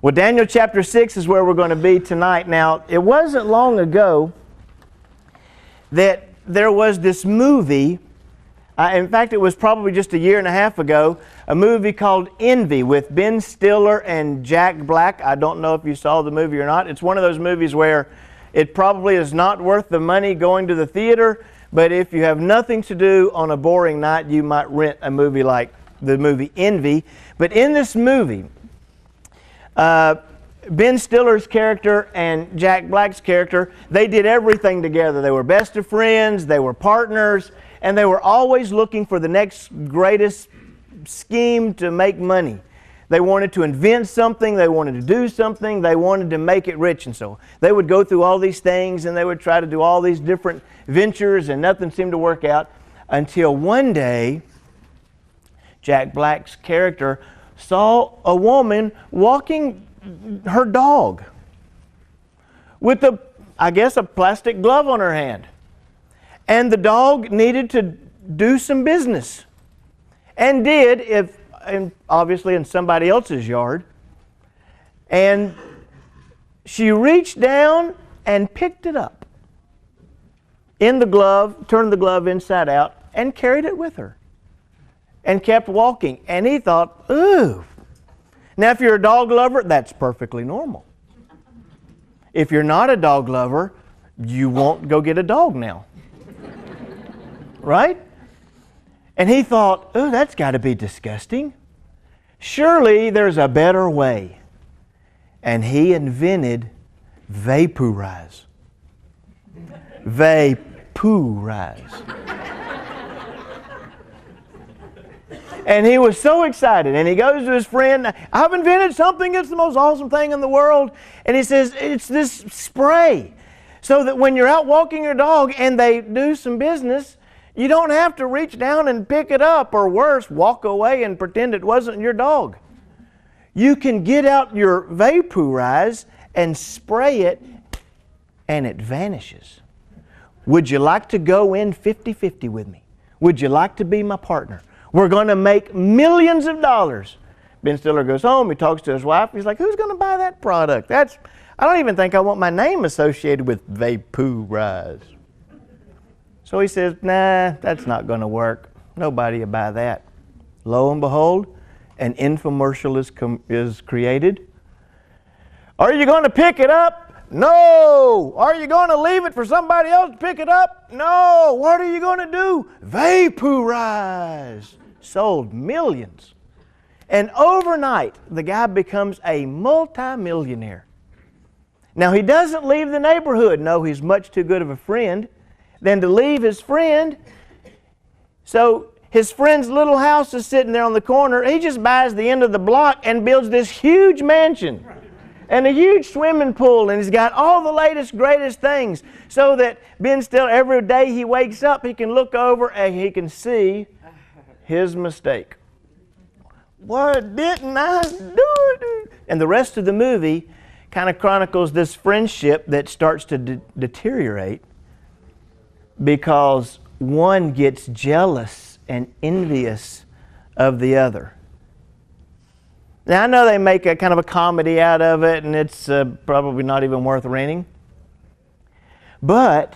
Well, Daniel chapter 6 is where we're going to be tonight. Now, it wasn't long ago that there was this movie. In fact, it was probably just a year and a half ago, a movie called Envy with Ben Stiller and Jack Black. I don't know if you saw the movie or not. It's one of those movies where it probably is not worth the money going to the theater, but if you have nothing to do on a boring night, you might rent a movie like the movie Envy. But in this movie, Ben Stiller's character and Jack Black's character, they did everything together. They were best of friends, they were partners, and they were always looking for the next greatest scheme to make money. They wanted to invent something, they wanted to do something, they wanted to make it rich. And so they would go through all these things and they would try to do all these different ventures, and nothing seemed to work out until one day Jack Black's character saw a woman walking her dog with I guess a plastic glove on her hand. And the dog needed to do some business. And did, obviously in somebody else's yard. And she reached down and picked it up in the glove, turned the glove inside out, and carried it with her. And kept walking. And he thought, ooh. Now, if you're a dog lover, that's perfectly normal. If you're not a dog lover, you won't go get a dog now. Right? And he thought, oh, that's got to be disgusting. Surely there's a better way. And he invented vaporize. Vaporize. And he was so excited. And he goes to his friend, I've invented something. It's the most awesome thing in the world. And he says, it's this spray. So that when you're out walking your dog and they do some business, you don't have to reach down and pick it up, or worse, walk away and pretend it wasn't your dog. You can get out your vaporize and spray it, and it vanishes. Would you like to go in 50-50 with me? Would you like to be my partner? We're going to make millions of dollars. Ben Stiller goes home, he talks to his wife, he's like, who's going to buy that product? I don't even think I want my name associated with vaporize. So he says, nah, that's not going to work. Nobody will buy that. Lo and behold, an infomercial is created. Are you going to pick it up? No. Are you going to leave it for somebody else to pick it up? No. What are you going to do? Vaporize. Sold millions. And overnight, the guy becomes a multi-millionaire. Now, he doesn't leave the neighborhood. No, he's much too good of a friend than to leave his friend. So his friend's little house is sitting there on the corner. He just buys the end of the block and builds this huge mansion and a huge swimming pool, and he's got all the latest, greatest things, so that Ben Stiller, every day he wakes up, he can look over and he can see his mistake. What didn't I do? And the rest of the movie kind of chronicles this friendship that starts to deteriorate, because one gets jealous and envious of the other. Now, I know they make a kind of a comedy out of it, and it's probably not even worth renting. But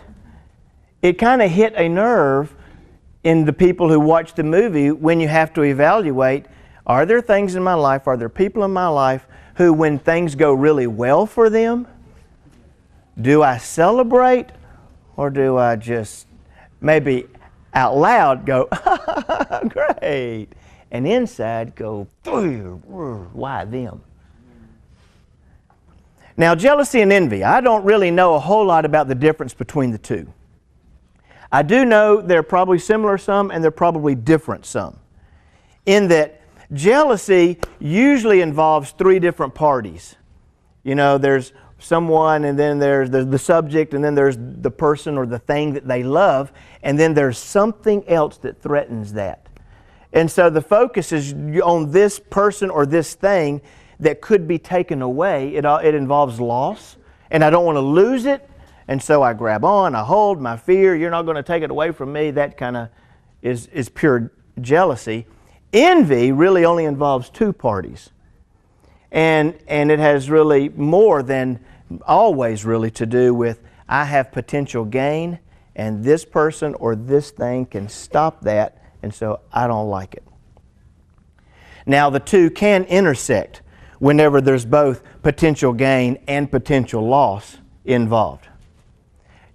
it kind of hit a nerve in the people who watch the movie when you have to evaluate, are there things in my life, are there people in my life who, when things go really well for them, do I celebrate? Or do I just maybe out loud go, great, and inside go, why them? Now, jealousy and envy, I don't really know a whole lot about the difference between the two. I do know they're probably similar some, and they're probably different some. In that jealousy usually involves three different parties. You know, there's someone, and then there's the subject, and then there's the person or the thing that they love, and then there's something else that threatens that. And so the focus is on this person or this thing that could be taken away. It involves loss, and I don't want to lose it, and so I grab on, I hold my fear, you're not going to take it away from me. That kind of is pure jealousy. Envy really only involves two parties. And it has really more than always really to do with I have potential gain, and this person or this thing can stop that, and so I don't like it. Now the two can intersect whenever there's both potential gain and potential loss involved.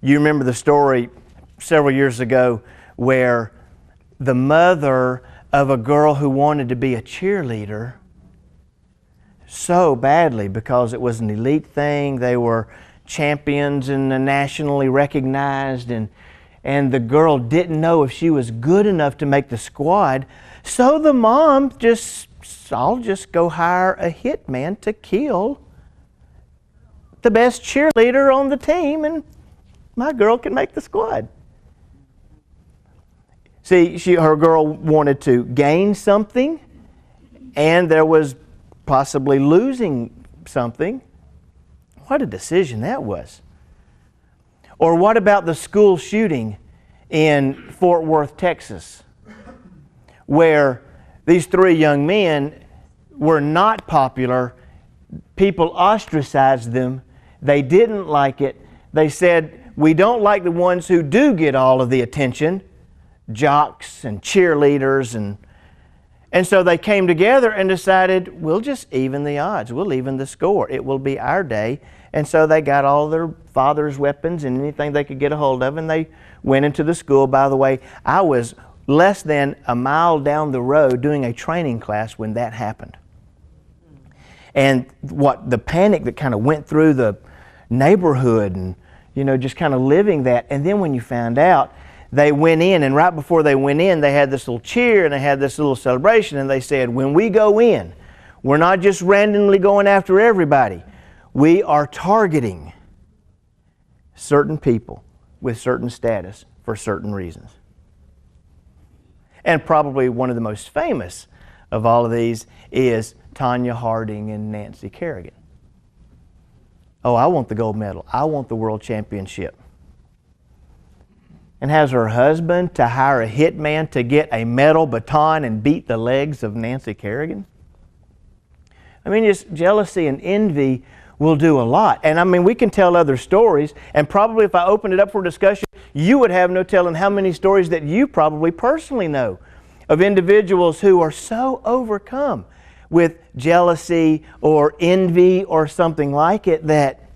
You remember the story several years ago where the mother of a girl who wanted to be a cheerleader so badly because it was an elite thing. They were champions and nationally recognized, and the girl didn't know if she was good enough to make the squad. So the mom I'll just go hire a hitman to kill the best cheerleader on the team, and my girl can make the squad. See, her girl wanted to gain something, and there was possibly losing something. What a decision that was. Or what about the school shooting in Fort Worth, Texas, where these three young men were not popular. People ostracized them. They didn't like it. They said, we don't like the ones who do get all of the attention, jocks and cheerleaders, and so they came together and decided, we'll just even the odds. We'll even the score. It will be our day. And so they got all their father's weapons and anything they could get a hold of, and they went into the school. By the way, I was less than a mile down the road doing a training class when that happened. And the panic that kind of went through the neighborhood, and just kind of living that. And then when you found out, they went in, and right before they went in, they had this little cheer and they had this little celebration, and they said, when we go in, we're not just randomly going after everybody. We are targeting certain people with certain status for certain reasons. And probably one of the most famous of all of these is Tanya Harding and Nancy Kerrigan. Oh, I want the gold medal. I want the world championship. And has her husband to hire a hitman to get a metal baton and beat the legs of Nancy Kerrigan? I mean, just jealousy and envy will do a lot. And I mean, we can tell other stories, and probably if I opened it up for discussion, you would have no telling how many stories that you probably personally know of individuals who are so overcome with jealousy or envy or something like it that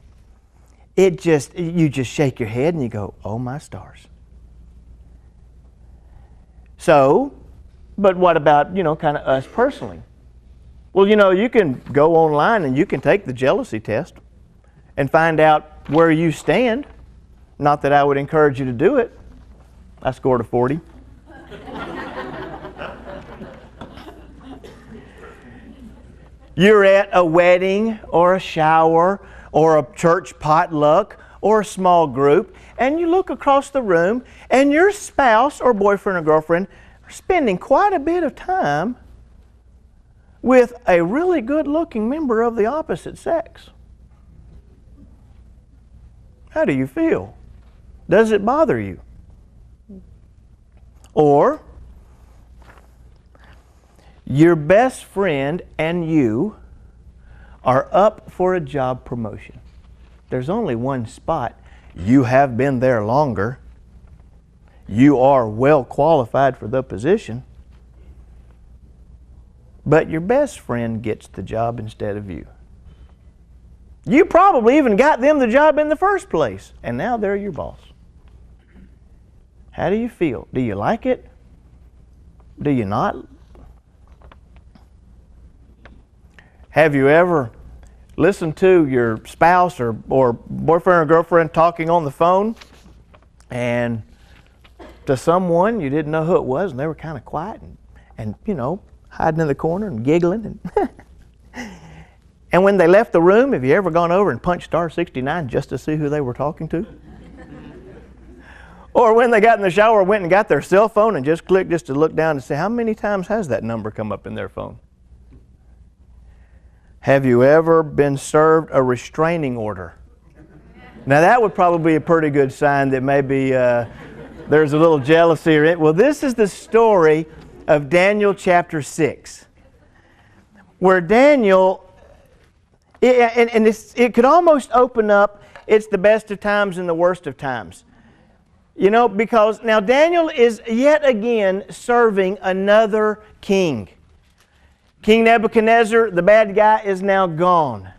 you just shake your head and you go, oh my stars. So, but what about, kind of us personally? Well, you can go online and you can take the jealousy test and find out where you stand. Not that I would encourage you to do it. I scored a 40. You're at a wedding or a shower or a church potluck or a small group, and you look across the room and your spouse or boyfriend or girlfriend are spending quite a bit of time with a really good-looking member of the opposite sex. How do you feel? Does it bother you? Or your best friend and you are up for a job promotion. There's only one spot. You have been there longer. You are well qualified for the position. But your best friend gets the job instead of you. You probably even got them the job in the first place, and now they're your boss. How do you feel? Do you like it? Do you not? Have you ever listened to your spouse or boyfriend or girlfriend talking on the phone, and to someone you didn't know who it was, and they were kind of quiet and hiding in the corner and giggling, and when they left the room, have you ever gone over and punched star 69 just to see who they were talking to? Or when they got in the shower, went and got their cell phone and just clicked just to look down and say, how many times has that number come up in their phone? Have you ever been served a restraining order? Now that would probably be a pretty good sign that maybe there's a little jealousy. Well, this is the story of Daniel chapter 6, where Daniel It could almost open up, it's the best of times and the worst of times. You know, because now Daniel is yet again serving another king. King Nebuchadnezzar, the bad guy, is now gone.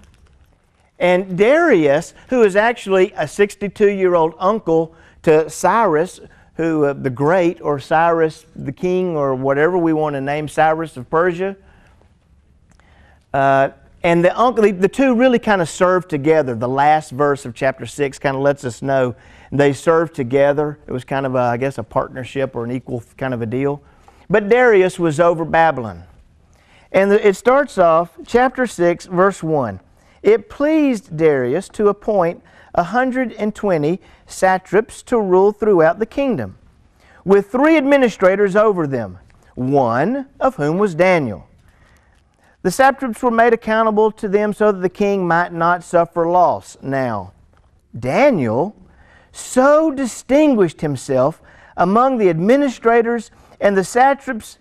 And Darius, who is actually a 62-year-old uncle to Cyrus, who the Great, or Cyrus the King, or whatever we want to name Cyrus of Persia. And the uncle, the two really kind of served together. The last verse of chapter 6 kind of lets us know they served together. It was kind of, I guess, a partnership or an equal kind of a deal. But Darius was over Babylon. And it starts off, chapter 6, verse 1. It pleased Darius to appoint 120 satraps to rule throughout the kingdom, with 3 administrators over them, one of whom was Daniel. The satraps were made accountable to them so that the king might not suffer loss. Now, Daniel so distinguished himself among the administrators and the satraps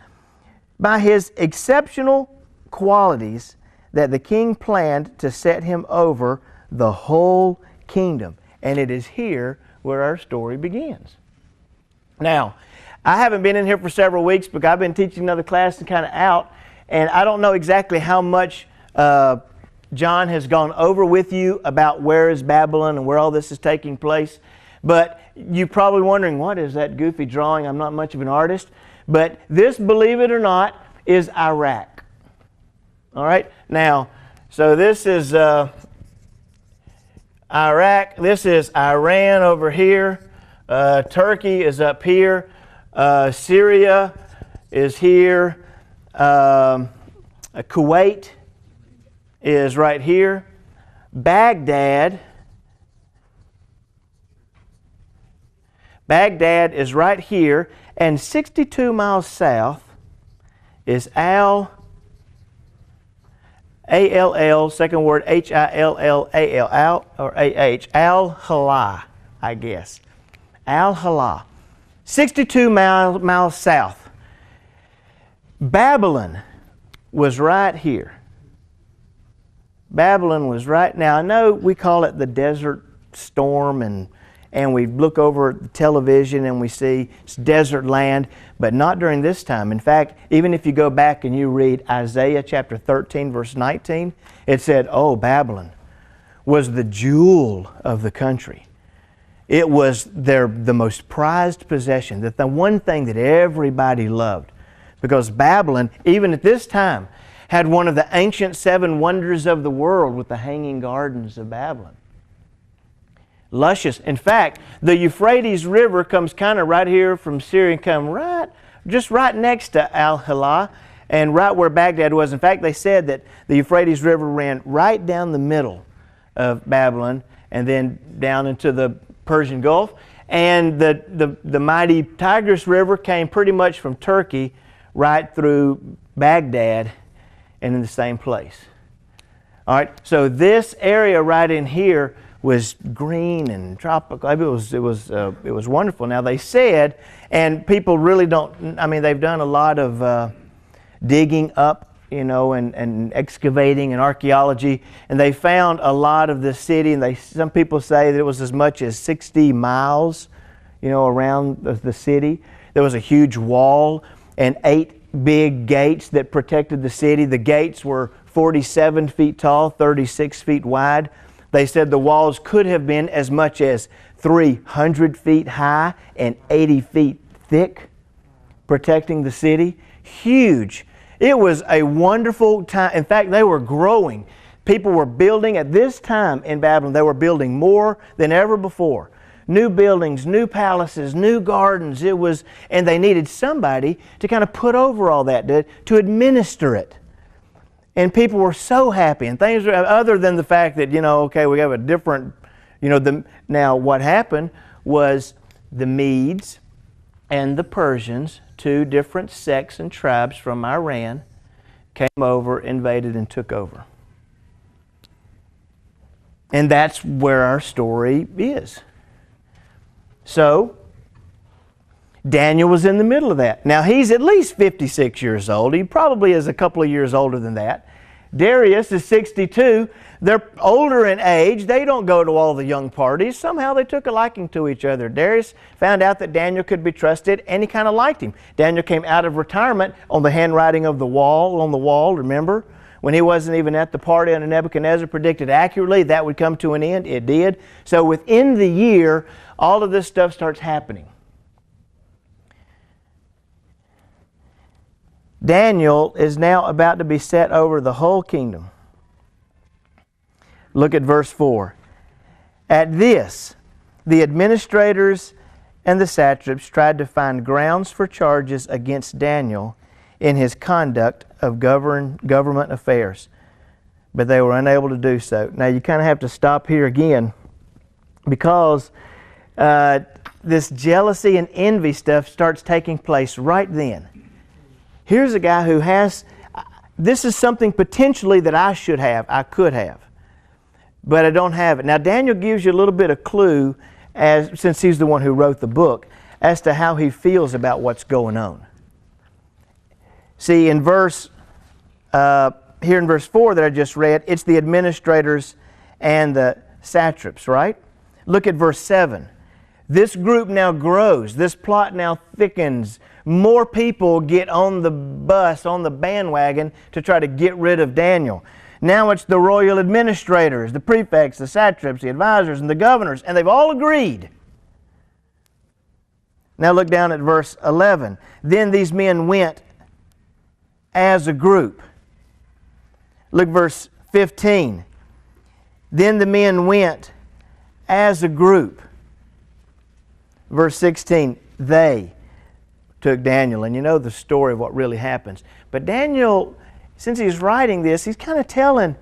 by his exceptional qualities that the king planned to set him over the whole kingdom. And it is here where our story begins. Now, I haven't been in here for several weeks because I've been teaching another class and kind of out, and I don't know exactly how much John has gone over with you about where is Babylon and where all this is taking place. But you're probably wondering, what is that goofy drawing? I'm not much of an artist. But this, believe it or not, is Iraq. All right? Now, so this is Iraq. This is Iran over here. Turkey is up here. Syria is here. Kuwait is right here. Baghdad is right here, and 62 miles south is Al-Halal, second word H-I-L-L-A-L, or A-H, Al-Halal, I guess. Al-Halal, 62 miles south. Babylon was right here. Babylon was right, now I know we call it the desert storm, and we look over the television and we see it's desert land, but not during this time. In fact, even if you go back and you read Isaiah chapter 13, verse 19, it said, oh, Babylon was the jewel of the country. It was the most prized possession, that the one thing that everybody loved. Because Babylon, even at this time, had one of the ancient 7 wonders of the world with the Hanging Gardens of Babylon. Luscious. In fact, the Euphrates River comes kind of right here from Syria and come just right next to Al-Halal and right where Baghdad was. In fact, they said that the Euphrates River ran right down the middle of Babylon and then down into the Persian Gulf. And the mighty Tigris River came pretty much from Turkey right through Baghdad and in the same place. All right, so this area right in here was green and tropical. It was wonderful. Now they said, and people really don't, I mean, they've done a lot of digging up, you know, and excavating and archaeology, and they found a lot of the city, and some people say that it was as much as 60 miles, you know, around the city. There was a huge wall and 8 big gates that protected the city. The gates were 47 feet tall, 36 feet wide. They said the walls could have been as much as 300 feet high and 80 feet thick, protecting the city. Huge. It was a wonderful time. In fact, they were growing. People were building at this time in Babylon. They were building more than ever before. New buildings, new palaces, new gardens. And they needed somebody to kind of put over all that, to administer it. And people were so happy, and things other than the fact that, you know, okay, we have a different, you know, now what happened was the Medes and the Persians, 2 different sects and tribes from Iran, came over, invaded, and took over. And that's where our story is. So, Daniel was in the middle of that. Now, he's at least 56 years old. He probably is a couple of years older than that. Darius is 62. They're older in age. They don't go to all the young parties. Somehow they took a liking to each other. Darius found out that Daniel could be trusted, and he kind of liked him. Daniel came out of retirement on the handwriting of the wall, on the wall, remember? When he wasn't even at the party and Nebuchadnezzar predicted accurately that would come to an end. It did. So within the year, all of this stuff starts happening. Daniel is now about to be set over the whole kingdom. Look at verse 4. At this, the administrators and the satraps tried to find grounds for charges against Daniel in his conduct of government affairs, but they were unable to do so. Now you kind of have to stop here again, because this jealousy and envy stuff starts taking place right then. Here's a guy who has, this is something potentially that I should have, I could have, but I don't have it. Now Daniel gives you a little bit of clue, since he's the one who wrote the book, as to how he feels about what's going on. See, in here in verse 4 that I just read, it's the administrators and the satraps, right? Look at verse 7. This group now grows. This plot now thickens. More people get on the bus, on the bandwagon, to try to get rid of Daniel. Now it's the royal administrators, the prefects, the satraps, the advisors, and the governors, and they've all agreed. Now look down at verse 11. Then these men went as a group. Look verse 15. Then the men went as a group. Verse 16, they took Daniel. And you know the story of what really happens. But Daniel, since he's writing this, he's kind of telling,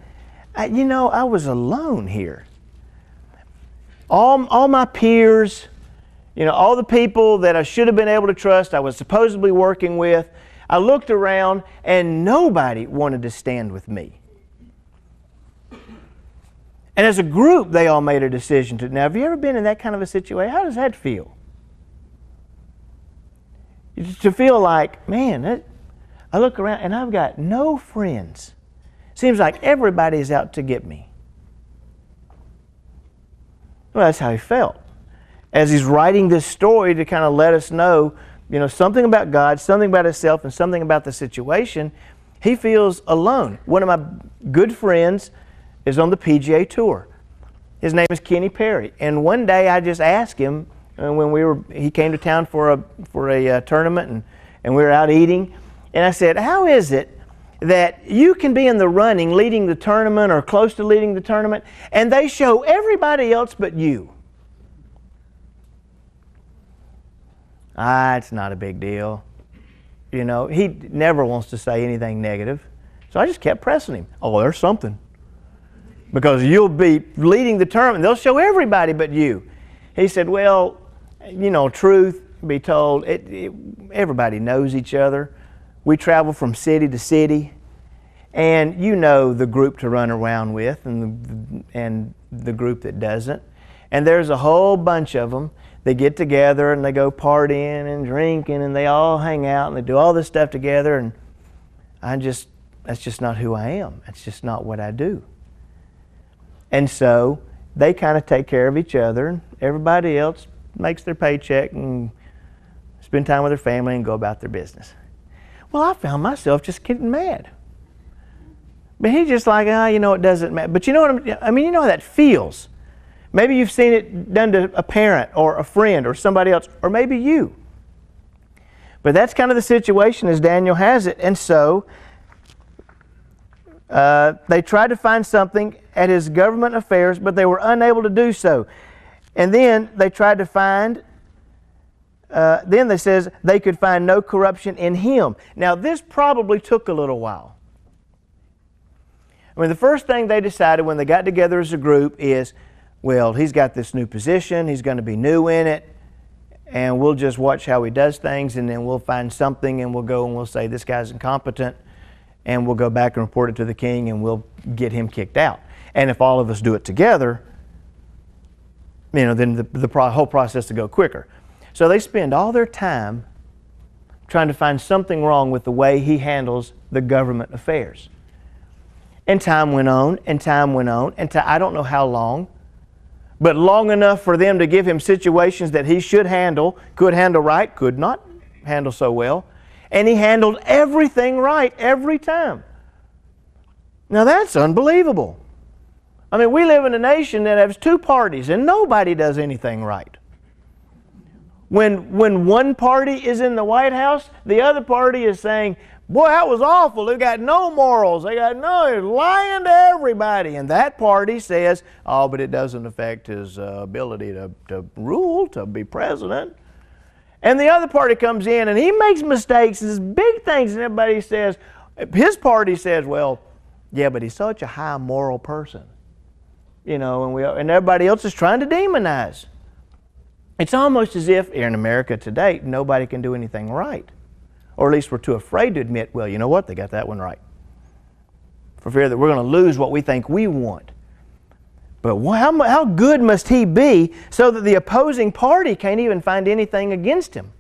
you know, I was alone here. All my peers, you know, all the people that I should have been able to trust, I was supposedly working with, I looked around and nobody wanted to stand with me. And as a group, they all made a decision to. Now, have you ever been in that kind of a situation? How does that feel? To feel like, man, I look around and I've got no friends. Seems like everybody's out to get me. Well, that's how he felt. As he's writing this story to kind of let us know, you know, something about God, something about himself, and something about the situation, he feels alone. One of my good friends is on the PGA Tour. His name is Kenny Perry. And one day I just asked him, when he came to town for a tournament, and we were out eating, and I said, how is it that you can be in the running leading the tournament or close to leading the tournament, and they show everybody else but you? It's not a big deal. You know, he never wants to say anything negative. So I just kept pressing him. Oh, there's something. Because you'll be leading the tournament. They'll show everybody but you. He said, well, you know, truth be told, everybody knows each other. We travel from city to city. And you know the group to run around with and the group that doesn't. And there's a whole bunch of them. They get together and they go partying and drinking and they all hang out and they do all this stuff together, and that's just not who I am. That's just not what I do. And so they kind of take care of each other, and everybody else makes their paycheck and spend time with their family and go about their business. Well, I found myself just getting mad. But he's just like, you know, it doesn't matter. But you know what I mean, you know how that feels. Maybe you've seen it done to a parent or a friend or somebody else, or maybe you. But that's kind of the situation as Daniel has it. And so they tried to find something at his government affairs, but they were unable to do so. And then they tried to find, then they says they could find no corruption in him. Now this probably took a little while. I mean, the first thing they decided when they got together as a group is, well, he's got this new position, he's going to be new in it, and we'll just watch how he does things, and then we'll find something and we'll go and we'll say this guy's incompetent, and we'll go back and report it to the king and we'll get him kicked out. And if all of us do it together, you know, then the whole process will go quicker. So they spend all their time trying to find something wrong with the way he handles the government affairs. And time went on, and time went on, and I don't know how long, but long enough for them to give him situations that he should handle, could handle right, could not handle so well. And he handled everything right every time. Now that's unbelievable. I mean, we live in a nation that has two parties and nobody does anything right. When one party is in the White House, the other party is saying, boy, that was awful. They got no morals. They got they're lying to everybody. And that party says, oh, but it doesn't affect his ability to rule, to be president. And the other party comes in and he makes mistakes, these big things, and everybody says, his party says, well, yeah, but he's such a high moral person. You know, and everybody else is trying to demonize. It's almost as if, here in America today, nobody can do anything right. Or at least we're too afraid to admit, well, you know what, they got that one right. For fear that we're going to lose what we think we want. But how good must he be so that the opposing party can't even find anything against him?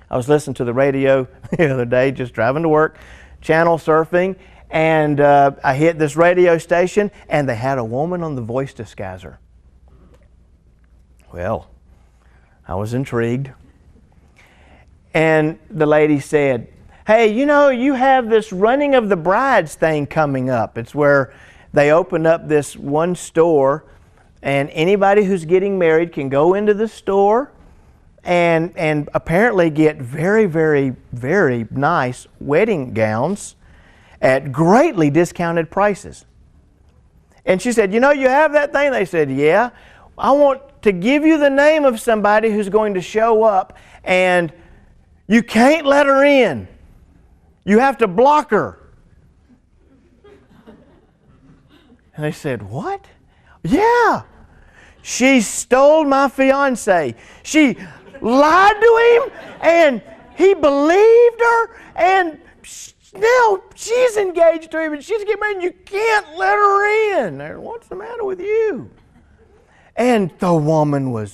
I was listening to the radio the other day, just driving to work, channel surfing, and I hit this radio station, and they had a woman on the voice disguiser. Well, I was intrigued. And the lady said, hey, you know, you have this running of the brides thing coming up. It's where they open up this one store, and anybody who's getting married can go into the store and apparently get very, very, very nice wedding gowns at greatly discounted prices. And she said, you know, you have that thing? They said, yeah. I want to give you the name of somebody who's going to show up, and you can't let her in. You have to block her. And they said, what? Yeah. She stole my fiance. She lied to him, and he believed her, and now she's engaged to him, and she's getting married, and you can't let her in. What's the matter with you? And the woman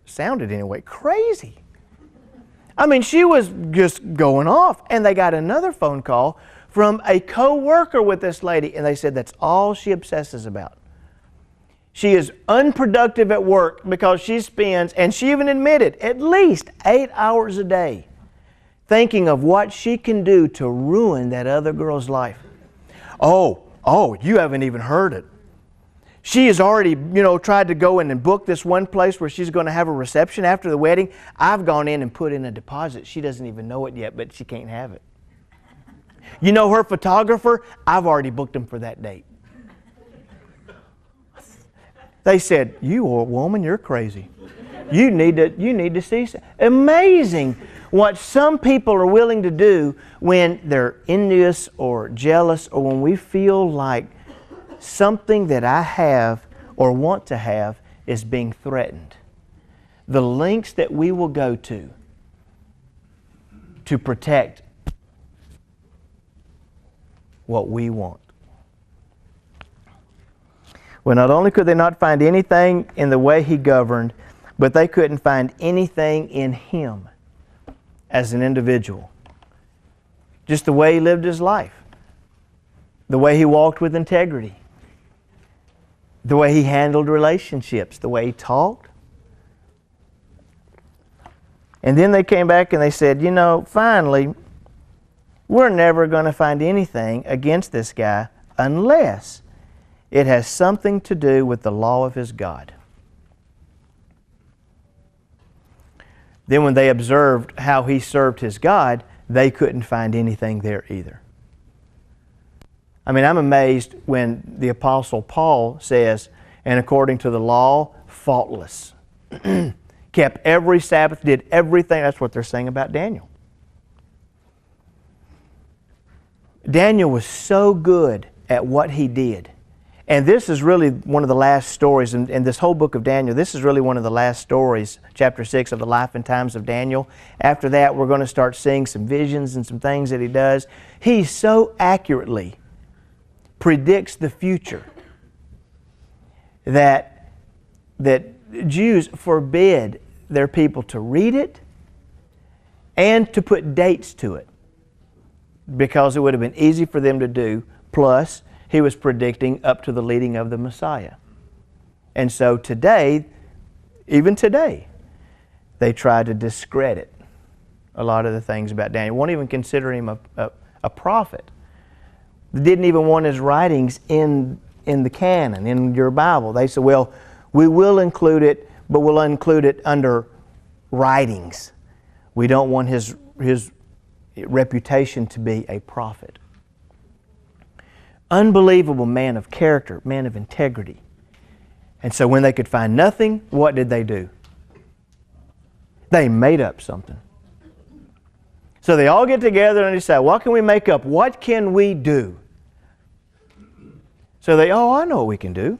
sounded anyway, crazy. I mean, she was just going off. And they got another phone call from a co-worker with this lady, and they said that's all she obsesses about. She is unproductive at work because she spends, and she even admitted, at least 8 hours a day thinking of what she can do to ruin that other girl's life. Oh, you haven't even heard it. She has already, tried to go in and book this one place where she's going to have a reception after the wedding. I've gone in and put in a deposit. She doesn't even know it yet, but she can't have it. You know her photographer? I've already booked him for that date. They said, you old woman, you're crazy. You need to see something. Amazing what some people are willing to do when they're envious or jealous, or when we feel like something that I have or want to have is being threatened. The lengths that we will go to protect what we want. Well, not only could they not find anything in the way he governed, but they couldn't find anything in him as an individual. Just the way he lived his life. The way he walked with integrity. The way he handled relationships, the way he talked. And then they came back and they said, finally, we're never going to find anything against this guy unless it has something to do with the law of his God. Then when they observed how he served his God, they couldn't find anything there either. I mean, I'm amazed when the Apostle Paul says, and according to the law, faultless. Kept every Sabbath, did everything. That's what they're saying about Daniel. Daniel was so good at what he did. And this is really one of the last stories in this whole book of Daniel. This is really one of the last stories, chapter 6 of the life and times of Daniel. After that, we're going to start seeing some visions and some things that he does. He so accurately predicts the future that Jews forbid their people to read it and to put dates to it, because it would have been easy for them to do plus he was predicting up to the leading of the Messiah. And so today, even today, they try to discredit a lot of the things about Daniel. Won't even consider him a prophet. They didn't even want his writings in the canon, in your Bible. They said, well, we will include it, but we'll include it under writings. We don't want his reputation to be a prophet. Unbelievable man of character, man of integrity. And so when they could find nothing, what did they do? They made up something. So they all get together and decide, what can we make up? What can we do? So I know what we can do.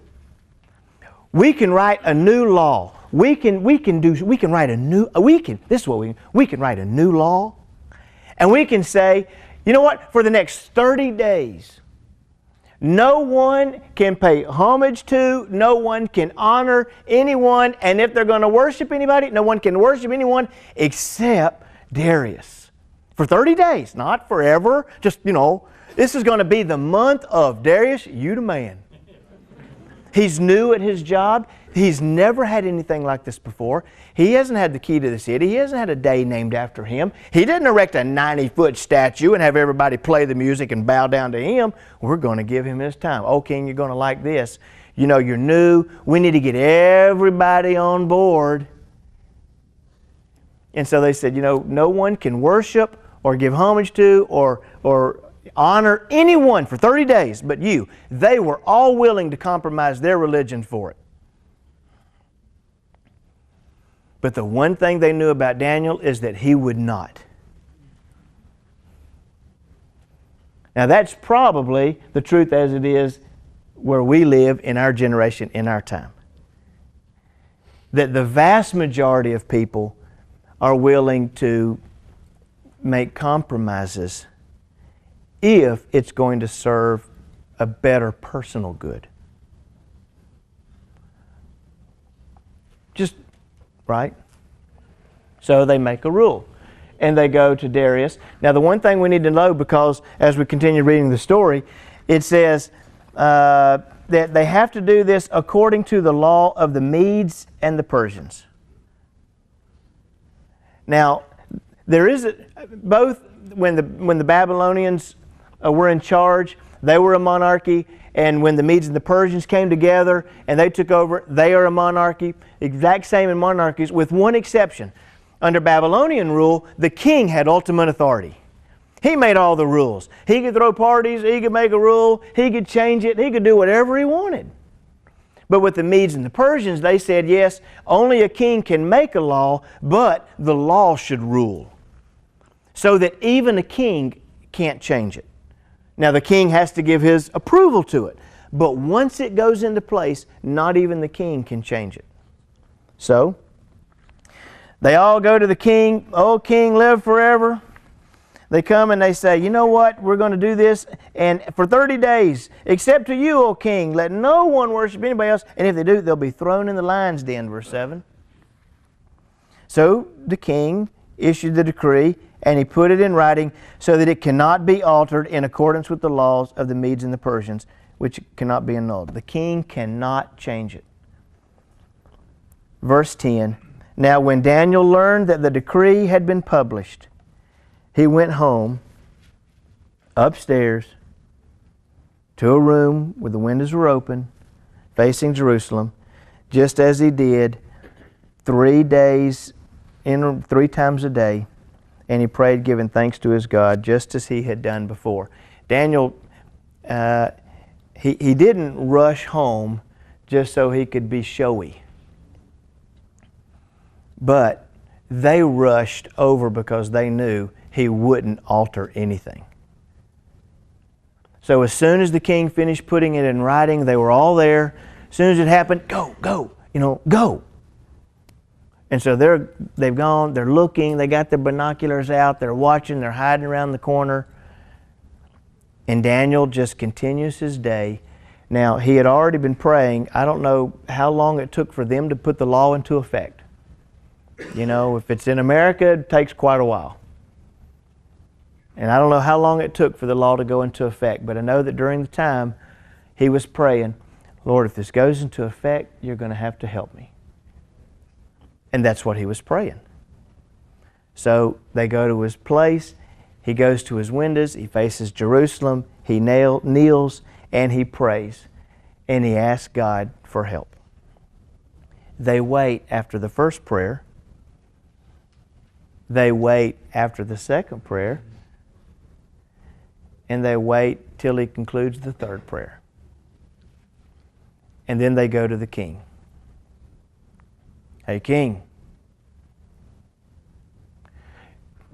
We can write a new law. We can write a new law. And we can say, you know what? For the next 30 days, no one can pay homage to, no one can honor anyone, and if they're going to worship anybody, no one can worship anyone except Darius. For 30 days, not forever. Just, this is going to be the month of Darius, you the man. He's new at his job. He's never had anything like this before. He hasn't had the key to the city. He hasn't had a day named after him. He didn't erect a 90-foot statue and have everybody play the music and bow down to him. We're going to give him his time. Oh, King, you're going to like this. You're new. We need to get everybody on board. And so they said, no one can worship or give homage to or honor anyone for 30 days but you. They were all willing to compromise their religion for it. But the one thing they knew about Daniel is that he would not. Now that's probably the truth as it is where we live in our generation, in our time. That the vast majority of people are willing to make compromises if it's going to serve a better personal good. Just, right? So they make a rule. And they go to Darius. Now the one thing we need to know, because as we continue reading the story, it says that they have to do this according to the law of the Medes and the Persians. Now, there is both when the Babylonians were in charge, they were a monarchy, and when the Medes and the Persians came together and they took over, they are a monarchy. Exact same in monarchies, with one exception. Under Babylonian rule, the king had ultimate authority. He made all the rules. He could throw parties, he could make a rule, he could change it, he could do whatever he wanted. But with the Medes and the Persians, they said, yes, only a king can make a law, but the law should rule. So that even a king can't change it. Now the king has to give his approval to it. But once it goes into place, not even the king can change it. So, they all go to the king. Oh, king, live forever. They come and they say, you know what? We're going to do this. And for 30 days, except to you, O king, let no one worship anybody else. And if they do, they'll be thrown in the lion's den, verse 7. So the king issued the decree, and he put it in writing so that it cannot be altered in accordance with the laws of the Medes and the Persians, which cannot be annulled. The king cannot change it. Verse 10. Now when Daniel learned that the decree had been published, he went home, upstairs, to a room where the windows were open, facing Jerusalem, just as he did 3 days, 3 times a day, and he prayed, giving thanks to his God, just as he had done before. Daniel, he didn't rush home just so he could be showy. But they rushed over because they knew he wouldn't alter anything. So as soon as the king finished putting it in writing, they were all there. As soon as it happened, go, go. And so they've gone, they're looking, they got their binoculars out, they're watching, they're hiding around the corner. And Daniel just continues his day. Now, he had already been praying. I don't know how long it took for them to put the law into effect. If it's in America, it takes quite a while. And I don't know how long it took for the law to go into effect, but I know that during the time he was praying, Lord, if this goes into effect, you're going to have to help me. And that's what he was praying. So they go to his place. He goes to his windows. He faces Jerusalem. He kneels and he prays. And he asks God for help. They wait after the first prayer. They wait after the second prayer. And they wait till he concludes the third prayer. And then they go to the king. Hey, king,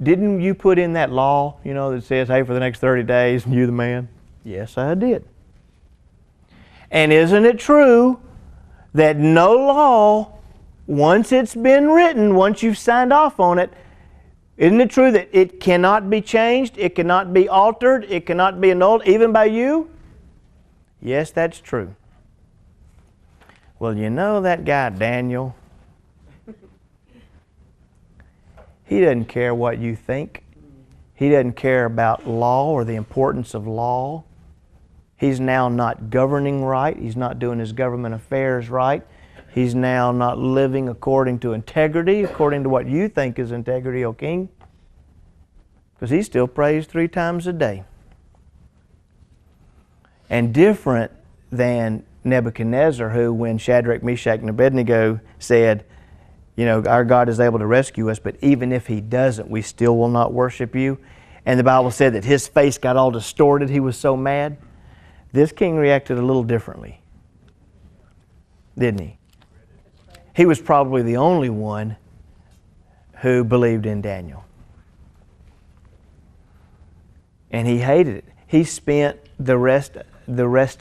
didn't you put in that law, that says, hey, for the next 30 days, you the man? Yes, I did. And isn't it true that no law, once it's been written, once you've signed off on it, isn't it true that it cannot be changed, it cannot be altered, it cannot be annulled, even by you? Yes, that's true. Well, that guy Daniel, he doesn't care what you think. He doesn't care about law or the importance of law. He's now not governing right. He's not doing his government affairs right. He's now not living according to integrity, according to what you think is integrity, O king. Because he still prays 3 times a day. And different than Nebuchadnezzar, who, when Shadrach, Meshach, and Abednego said, our God is able to rescue us, but even if He doesn't, we still will not worship you. And the Bible said that his face got all distorted. He was so mad. This king reacted a little differently, didn't he? He was probably the only one who believed in Daniel. And he hated it. He spent the rest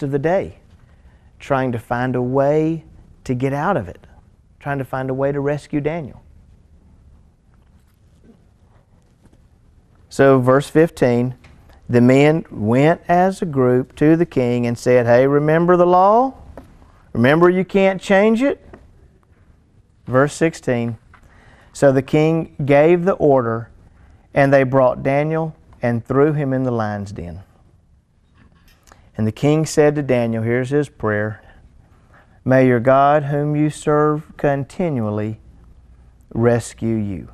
of the day trying to find a way to get out of it, trying to find a way to rescue Daniel. So verse 15, the men went as a group to the king and said, hey, remember the law? Remember you can't change it? Verse 16, so the king gave the order, and they brought Daniel and threw him in the lion's den. And the king said to Daniel, here's his prayer, may your God, whom you serve continually, rescue you.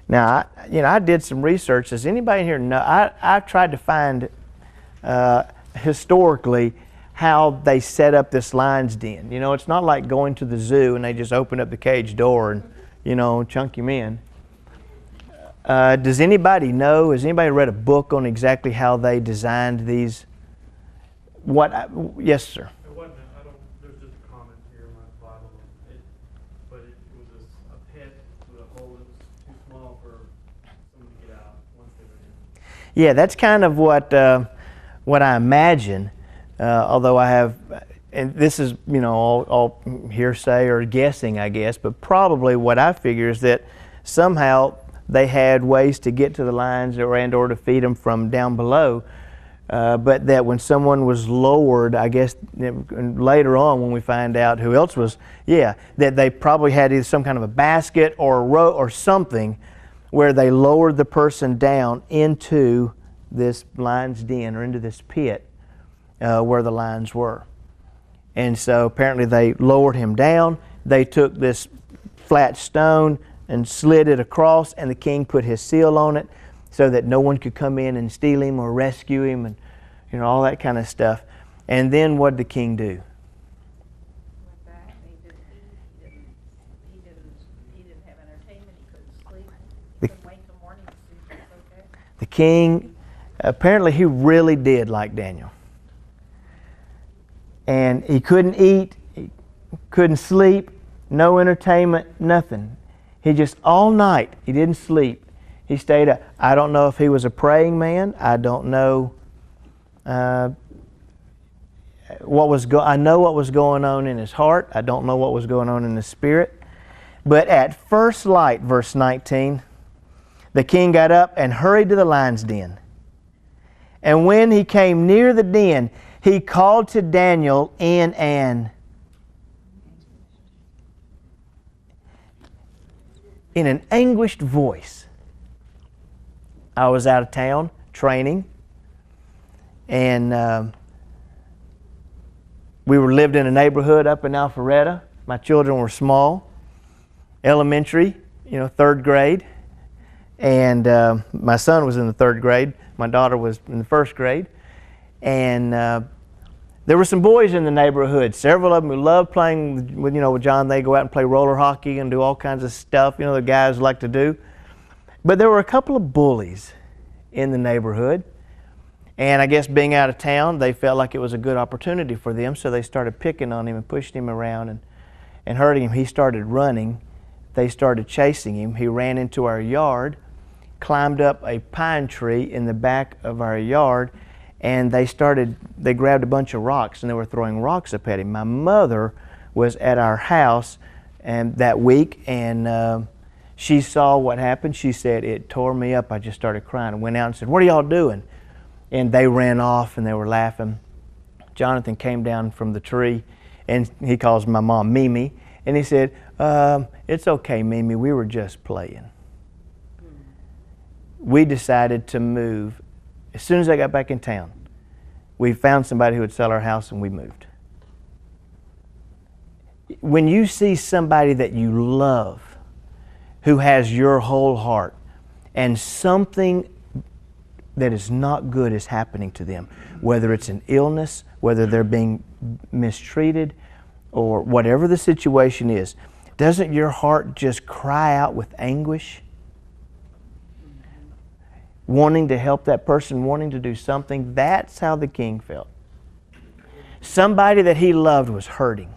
Now, I did some research. Does anybody here know? I tried to find historically how they set up this lion's den. It's not like going to the zoo and they just open up the cage door and, chunk him in. Does anybody know? Has anybody read a book on exactly how they designed these? Yes, sir. It wasn't. There's just a comment here in my Bible. But it was a pit with a hole that was too small for someone to get out once they were in. Yeah, that's kind of what I imagine. Although I have, and this is all hearsay or guessing, I guess. But probably what I figure is that somehow they had ways to get to the lions and or to feed them from down below. But that when someone was lowered, I guess later on when we find out who else was, that they probably had either some kind of a basket or a rope or something where they lowered the person down into this lion's den or into this pit where the lions were. And so apparently they lowered him down. They took this flat stone and slid it across, and the king put his seal on it so that no one could come in and steal him or rescue him and all that kind of stuff. And then what did the king do? He didn't have entertainment. He couldn't sleep. He couldn't wait till morning to see if it was okay. The king, apparently he really did like Daniel. And he couldn't eat, he couldn't sleep, no entertainment, nothing. He just, all night, he didn't sleep. He stayed up. I don't know if he was a praying man. I don't know I know what was going on in his heart. I don't know what was going on in his spirit. But at first light, verse 19, the king got up and hurried to the lion's den. And when he came near the den, he called to Daniel in an anguished voice. I was out of town. training. And we lived in a neighborhood up in Alpharetta. My children were small, elementary, 3rd grade. And my son was in the 3rd grade. My daughter was in the 1st grade. And there were some boys in the neighborhood, several of them who loved playing with John. They go out and play roller hockey and do all kinds of stuff, the guys like to do. But there were a couple of bullies in the neighborhood. And I guess being out of town, they felt like it was a good opportunity for them, so they started picking on him and pushing him around and hurting him. He started running. They started chasing him. He ran into our yard, climbed up a pine tree in the back of our yard, and they grabbed a bunch of rocks, and they were throwing rocks up at him. My mother was at our house that week, and she saw what happened. She said, "It tore me up. I just started crying." And went out and said, "What are y'all doing?" And they ran off and they were laughing. Jonathan came down from the tree, and he calls my mom Mimi, and he said, "It's okay, Mimi, we were just playing." We decided to move. As soon as I got back in town, we found somebody who would sell our house, and we moved. When you see somebody that you love, who has your whole heart, and something that is not good is happening to them, whether it's an illness, whether they're being mistreated, or whatever the situation is, doesn't your heart just cry out with anguish? Wanting to help that person, wanting to do something. That's how the king felt. Somebody that he loved was hurting,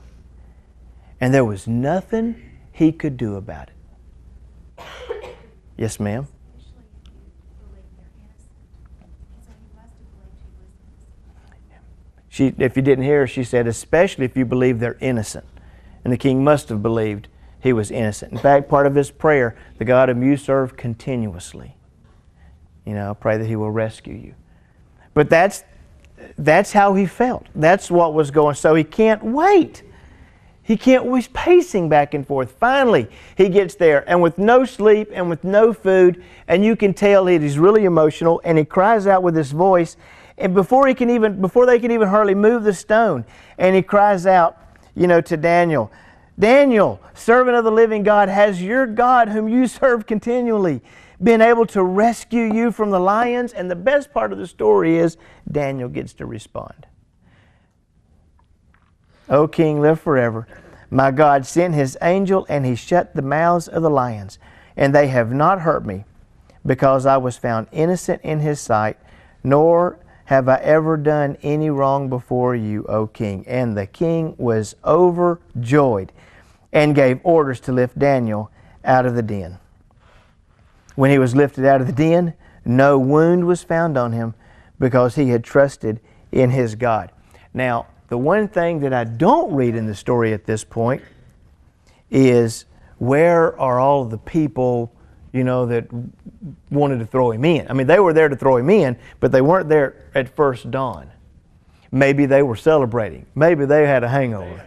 and there was nothing he could do about it. Yes, ma'am? If you didn't hear her, she said, especially if you believe they're innocent. And the king must have believed he was innocent. In fact, part of his prayer, the God whom you serve continuously, pray that he will rescue you. But that's how he felt. That's what was going. So he can't wait. He's pacing back and forth. Finally, he gets there, and with no sleep and with no food, and you can tell he's really emotional, and he cries out with his voice. And before they can even hardly move the stone, and he cries out, to Daniel, "Daniel, servant of the living God, has your God, whom you serve continually, been able to rescue you from the lions?" And the best part of the story is Daniel gets to respond. "O King, live forever. My God sent His angel, and He shut the mouths of the lions, and they have not hurt me, because I was found innocent in His sight, nor have I ever done any wrong before you, O King." And the king was overjoyed and gave orders to lift Daniel out of the den. When he was lifted out of the den, no wound was found on him, because he had trusted in his God. Now, the one thing that I don't read in the story at this point is, where are all the people that wanted to throw him in? I mean, they were there to throw him in, but they weren't there at first dawn. Maybe they were celebrating. Maybe they had a hangover.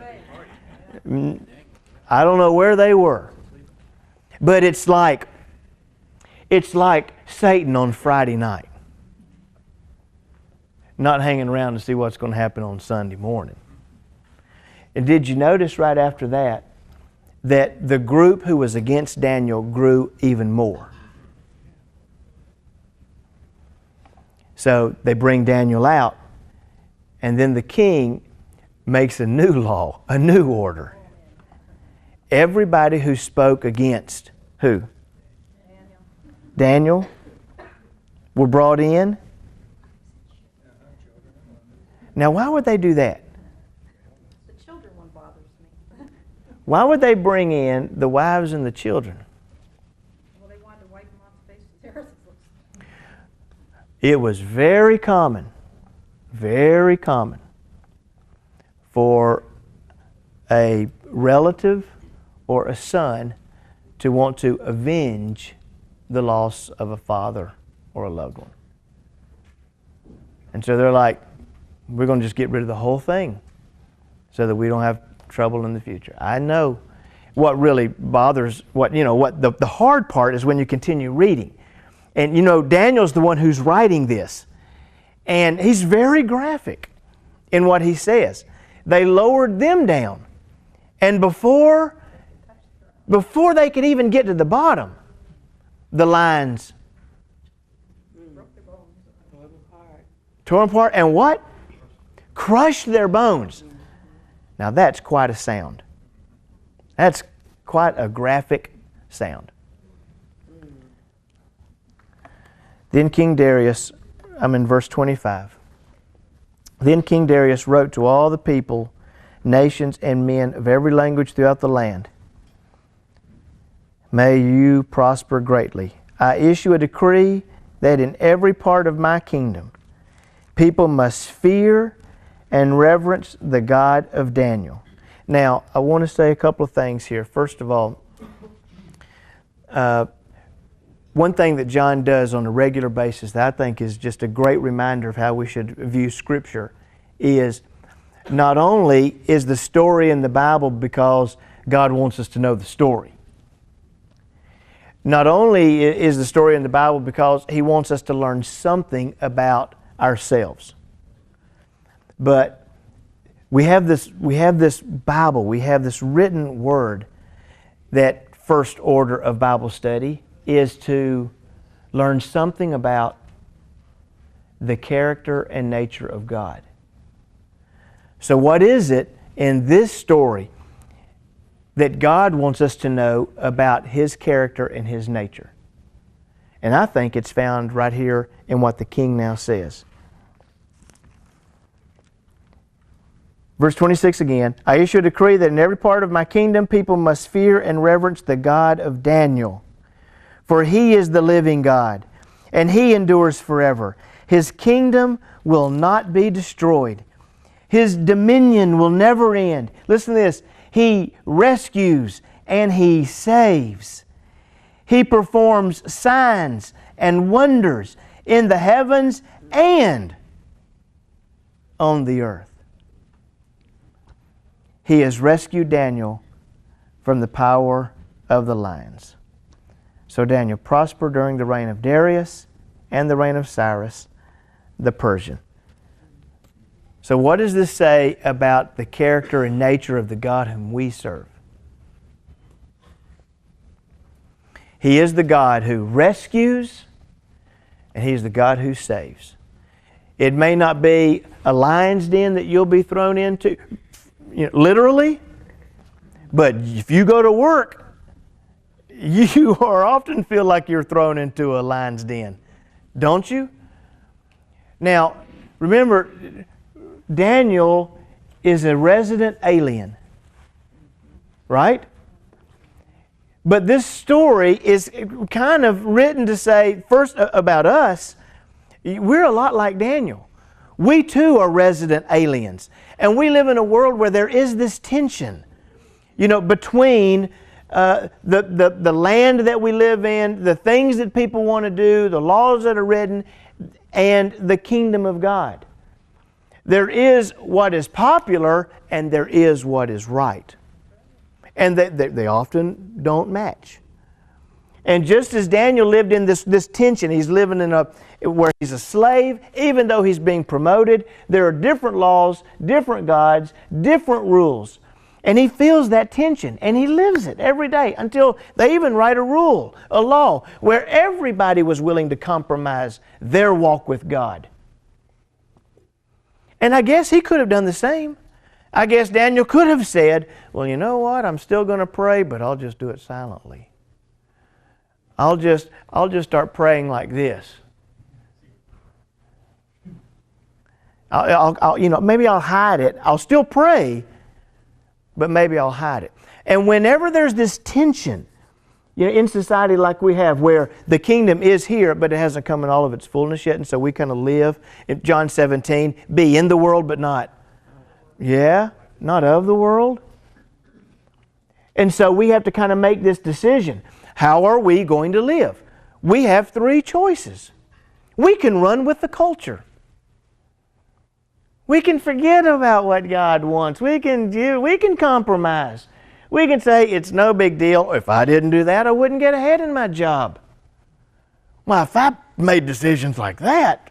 I don't know where they were. But it's like Satan on Friday night, not hanging around to see what's going to happen on Sunday morning. And did you notice right after that the group who was against Daniel grew even more? So they bring Daniel out, and then the king makes a new law, a new order. Everybody who spoke against who? Daniel were brought in. Now, why would they do that? The children one bothers me. Why would they bring in the wives and the children? Well, they wanted to wipe them off the face of the earth. It was very common for a relative or a son to want to avenge the loss of a father or a loved one. And so they're like, we're going to just get rid of the whole thing so that we don't have trouble in the future. I know what really bothers, the hard part is when you continue reading. And you know, Daniel's the one who's writing this. And he's very graphic in what he says. They lowered them down. And before they could even get to the bottom, the lions tore them apart. And what? Crushed their bones. Now that's quite a sound. That's quite a graphic sound. Then King Darius, I'm in verse 25. Then King Darius wrote to all the people, nations, and men of every language throughout the land. May you prosper greatly. I issue a decree that in every part of my kingdom, people must fear and reverence the God of Daniel. Now, I want to say a couple of things here. First of all, one thing that John does on a regular basis that I think is just a great reminder of how we should view Scripture is not only is the story in the Bible because God wants us to know the story. Not only is the story in the Bible because He wants us to learn something about ourselves. But we have this Bible, we have this written Word that first order of Bible study is to learn something about the character and nature of God. So what is it in this story that God wants us to know about His character and His nature? And I think it's found right here in what the king now says. Verse 26 again, I issue a decree that in every part of my kingdom people must fear and reverence the God of Daniel. For He is the living God, and He endures forever. His kingdom will not be destroyed. His dominion will never end. Listen to this. He rescues and He saves. He performs signs and wonders in the heavens and on the earth. He has rescued Daniel from the power of the lions. So Daniel prospered during the reign of Darius and the reign of Cyrus the Persian. So what does this say about the character and nature of the God whom we serve? He is the God who rescues, and He is the God who saves. It may not be a lion's den that you'll be thrown into, literally, but if you go to work, you often feel like you're thrown into a lion's den, don't you? Now, remember, Daniel is a resident alien, right? But this story is kind of written to say, first about us, we're a lot like Daniel. We too are resident aliens. And we live in a world where there is this tension, between the land that we live in, the things that people want to do, the laws that are written, and the kingdom of God. There is what is popular and there is what is right. And they often don't match. And just as Daniel lived in this tension, he's living where he's a slave, even though he's being promoted, there are different laws, different gods, different rules. And he feels that tension, and he lives it every day until they even write a rule, a law, where everybody was willing to compromise their walk with God. And I guess he could have done the same. I guess Daniel could have said, well, you know what, I'm still going to pray, but I'll just do it silently. I'll just start praying like this. Maybe I'll hide it. I'll still pray, but maybe I'll hide it. And whenever there's this tension, in society like we have, where the kingdom is here, but it hasn't come in all of its fullness yet, and so we kind of live in John 17, be in the world, but not of the world. And so we have to kind of make this decision. How are we going to live? We have three choices. We can run with the culture. We can forget about what God wants. We can compromise. We can say it's no big deal. If I didn't do that, I wouldn't get ahead in my job. Well, if I made decisions like that,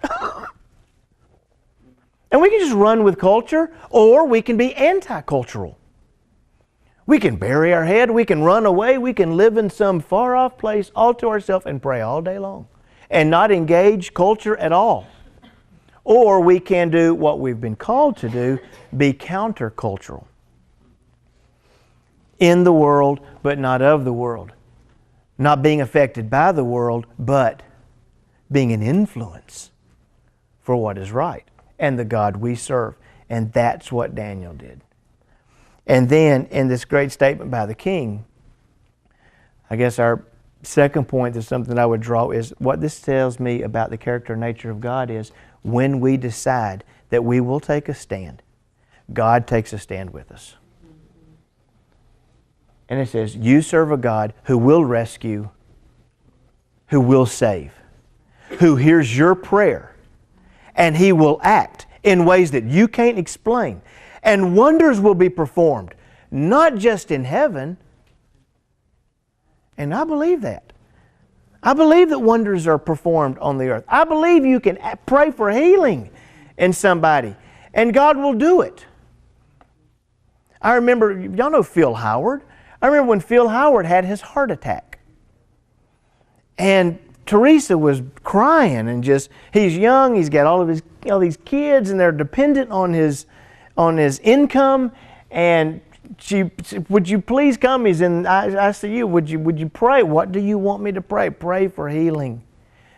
and we can just run with culture, or we can be anti-cultural. We can bury our head, we can run away, we can live in some far-off place all to ourselves and pray all day long and not engage culture at all. Or we can do what we've been called to do, be countercultural. In the world, but not of the world. Not being affected by the world, but being an influence for what is right and the God we serve. And that's what Daniel did. And then in this great statement by the king, I guess our second point is something I would draw is what this tells me about the character and nature of God is when we decide that we will take a stand, God takes a stand with us. And it says, you serve a God who will rescue, who will save, who hears your prayer, and He will act in ways that you can't explain. And wonders will be performed, not just in heaven. And I believe that. I believe that wonders are performed on the earth. I believe you can pray for healing in somebody, and God will do it. I remember, y'all know Phil Howard. I remember when Phil Howard had his heart attack. And Teresa was crying and just, he's young, he's got all of his, these kids, and they're dependent on his income, and she, would you please come? He's in ICU. Would you pray? What do you want me to pray? Pray for healing,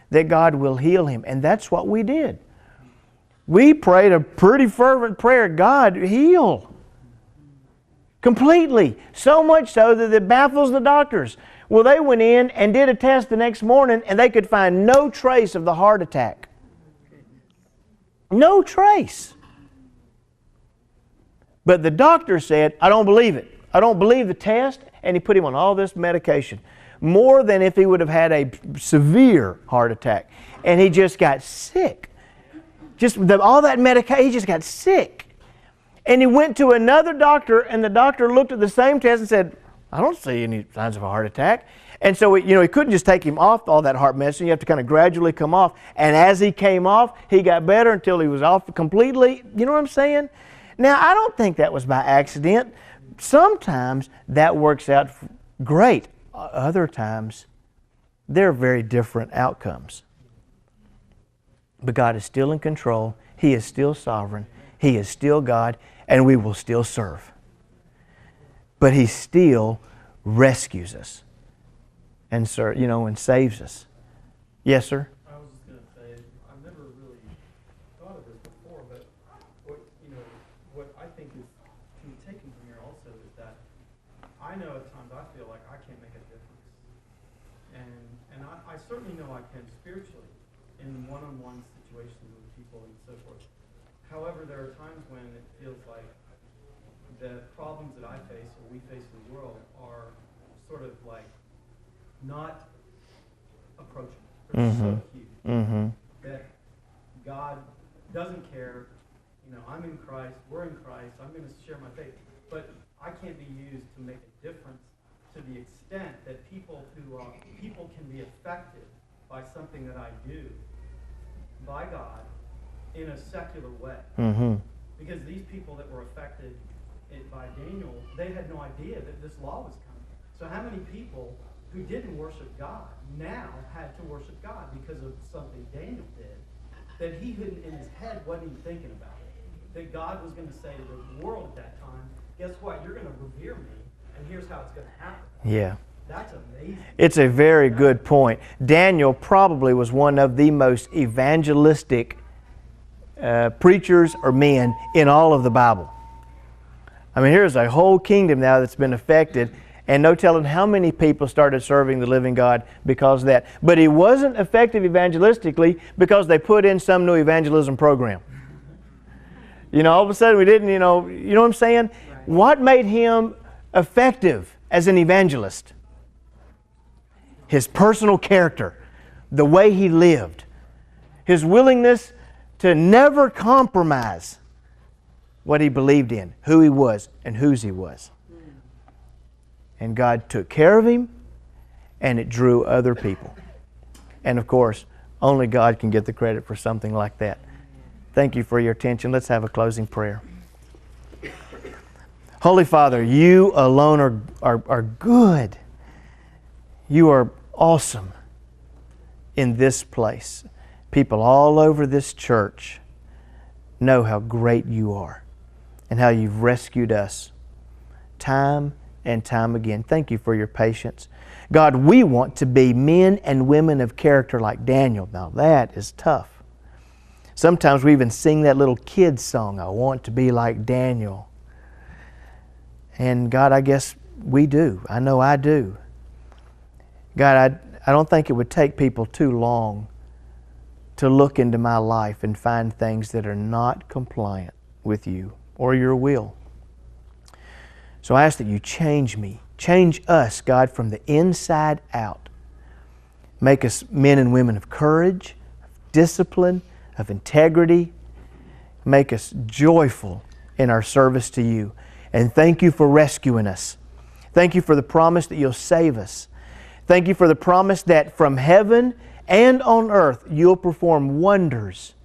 that God will heal him. And that's what we did. We prayed a pretty fervent prayer, God, heal. Completely. So much so that it baffles the doctors. Well, they went in and did a test the next morning, and they could find no trace of the heart attack. No trace. But the doctor said, I don't believe it. I don't believe the test. And he put him on all this medication. More than if he would have had a severe heart attack. And he just got sick. All that medication, he just got sick. And he went to another doctor, and the doctor looked at the same test and said, I don't see any signs of a heart attack. And so, he couldn't just take him off all that heart medicine. You have to kind of gradually come off. And as he came off, he got better until he was off completely. You know what I'm saying? Now, I don't think that was by accident. Sometimes that works out great. Other times, there are very different outcomes. But God is still in control. He is still sovereign. He is still God, and we will still serve. But He still rescues us and saves us. Yes, sir? I was just going to say, I've never really thought of this before, but what I think is can be taken from here also is that I know at times I feel like I can't make a difference. And I certainly know I can spiritually in one-on-one situations with people and so forth. However, there are times when it feels like the problems that I face or we face in the world are sort of like not approachable. They're so huge that God doesn't care. I'm in Christ, we're in Christ, I'm going to share my faith. But I can't be used to make a difference to the extent that people can be affected by something that I do by God in a secular way. Because these people that were affected by Daniel, they had no idea that this law was coming. So how many people who didn't worship God now had to worship God because of something Daniel did that he in his head wasn't even thinking about it? That God was going to say to the world at that time, guess what? You're going to revere me, and here's how it's going to happen. Yeah. That's amazing. It's a very good point. Daniel probably was one of the most evangelistic preachers or men in all of the Bible. I mean, here's a whole kingdom now that's been affected, and no telling how many people started serving the living God because of that. But he wasn't effective evangelistically because they put in some new evangelism program. All of a sudden we didn't, you know what I'm saying? Right. What made him effective as an evangelist? His personal character, the way he lived, his willingness to never compromise what he believed in, who he was, and whose he was. And God took care of him, and it drew other people. And of course, only God can get the credit for something like that. Thank you for your attention. Let's have a closing prayer. Holy Father, you alone are good. You are awesome in this place. People all over this church know how great you are and how you've rescued us time and time again. Thank you for your patience. God, we want to be men and women of character like Daniel. Now that is tough. Sometimes we even sing that little kid song, I want to be like Daniel. And God, I guess we do. I know I do. God, I don't think it would take people too long to look into my life and find things that are not compliant with you or your will. So I ask that you change me. Change us, God, from the inside out. Make us men and women of courage, of discipline, of integrity. Make us joyful in our service to you. And thank you for rescuing us. Thank you for the promise that you'll save us. Thank you for the promise that from heaven and on earth you'll perform wonders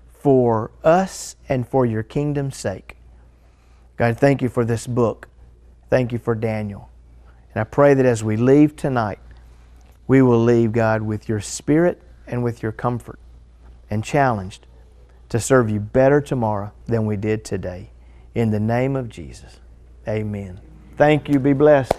for us and for your kingdom's sake. God, thank you for this book. Thank you for Daniel. And I pray that as we leave tonight, we will leave, God, with your Spirit and with your comfort and challenged to serve you better tomorrow than we did today. In the name of Jesus, amen. Thank you. Be blessed.